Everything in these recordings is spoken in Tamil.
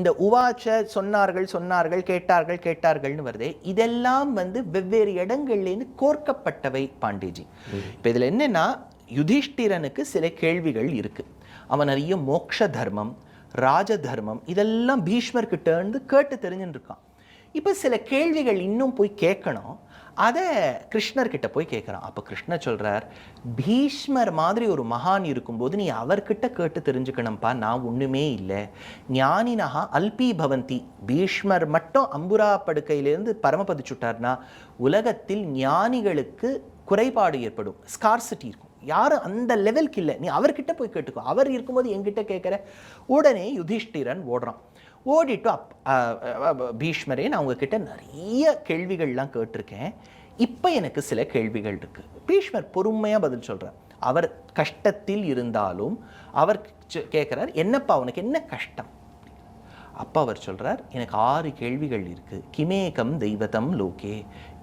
இந்த உவாச்ச சொன்னார்கள் சொன்னார்கள் கேட்டார்கள் கேட்டார்கள்னு வருதே, இதெல்லாம் வெவ்வேறு இடங்கள்லேருந்து கோர்க்கப்பட்டவை பாண்டேஜி. இப்போ இதில் என்னன்னா, யுதிஷ்டிரனுக்கு சில கேள்விகள் இருக்கு. அவன் நிறைய மோக்ஷ தர்மம், ராஜ தர்மம் இதெல்லாம் பீஷ்மர்கிட்ட இருந்து கேட்டு தெரிஞ்சுட்டு இருக்கான். இப்போ சில கேள்விகள் இன்னும் போய் கேட்கணும், அதை கிருஷ்ணர்கிட்ட போய் கேட்குறான். அப்போ கிருஷ்ணர் சொல்கிறார், பீஷ்மர் மாதிரி ஒரு மகான் இருக்கும்போது நீ அவர்கிட்ட கேட்டு தெரிஞ்சுக்கணும்ப்பா, நான் ஒன்றுமே இல்லை. ஞானினஹா அல்பி பவந்தி. பீஷ்மர் மட்டும் அம்புரா படுக்கையிலேருந்து பரமபதிச்சுட்டார்னா உலகத்தில் ஞானிகளுக்கு குறைபாடு ஏற்படும், ஸ்கார்சிட்டி இருக்கும். யாரும் அந்த லெவலுக்கு இல்லை, நீ அவர்கிட்ட போய் கேட்டுக்கோ, அவர் இருக்கும்போது என்கிட்ட கேட்குற. உடனே யுதிஷ்டிரன் ஓடுறான். ஓடிட்டு பீஷ்மரே, நான் உங்ககிட்ட நிறைய கேள்விகள்லாம் கேட்டிருக்கேன், இப்போ எனக்கு சில கேள்விகள் இருக்கு. பீஷ்மர் பொறுமையாக பதில் சொல்கிறார். அவர் கஷ்டத்தில் இருந்தாலும் அவர் கேட்குறார், என்னப்பா உனக்கு என்ன கஷ்டம்? அப்போ அவர் சொல்கிறார், எனக்கு 6 கேள்விகள் இருக்கு. கிமேகம் தெய்வதம் லோகே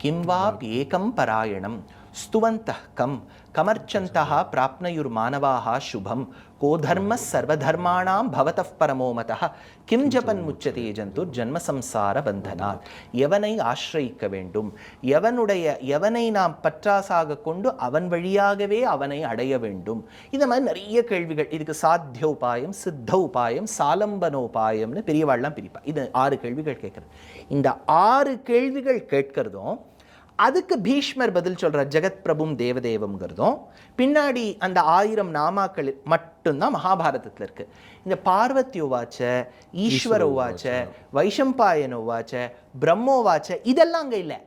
கிம்வா ஏகம் பராயணம் ஸ்துவந்தः கம் கமர்ச்சந்தः பிராப்னயுர் மானவாः சுபம் கோ தர்ம சர்வதர்மாணாம் பவதः பரமோமதः கிம் ஜபன் முச்சதே ஜந்துர் ஜன்ம சம்சார பந்தனாத். எவனை ஆசிரியிக்க வேண்டும், எவனை நாம் பற்றாசாக கொண்டு அவன் வழியாகவே அவனை அடைய வேண்டும். இந்த மாதிரி நிறைய கேள்விகள். இதுக்கு சாத்திய உபாயம், சித்த உபாயம், சாலம்பனோபாயம்னு பெரியவாள்லாம் பிரிப்பா. இது 6 கேள்விகள் கேட்குறது. இந்த 6 கேள்விகள் கேட்கறதும் அதுக்கு பீஷ்மர் பதில் சொல்கிறார், ஜெகத் பிரபும் தேவதேவம்ங்கிறதும் பின்னாடி அந்த 1000 நாமாக்கள் மட்டும்தான் மகாபாரதத்தில் இருக்கு. இந்த பார்வதி உவாச்ச, ஈஸ்வர உவாச்ச, வைஷம்பாயன உவாச்ச, பிரம்மோவாச்ச இதெல்லாம் அங்கே இல்லை.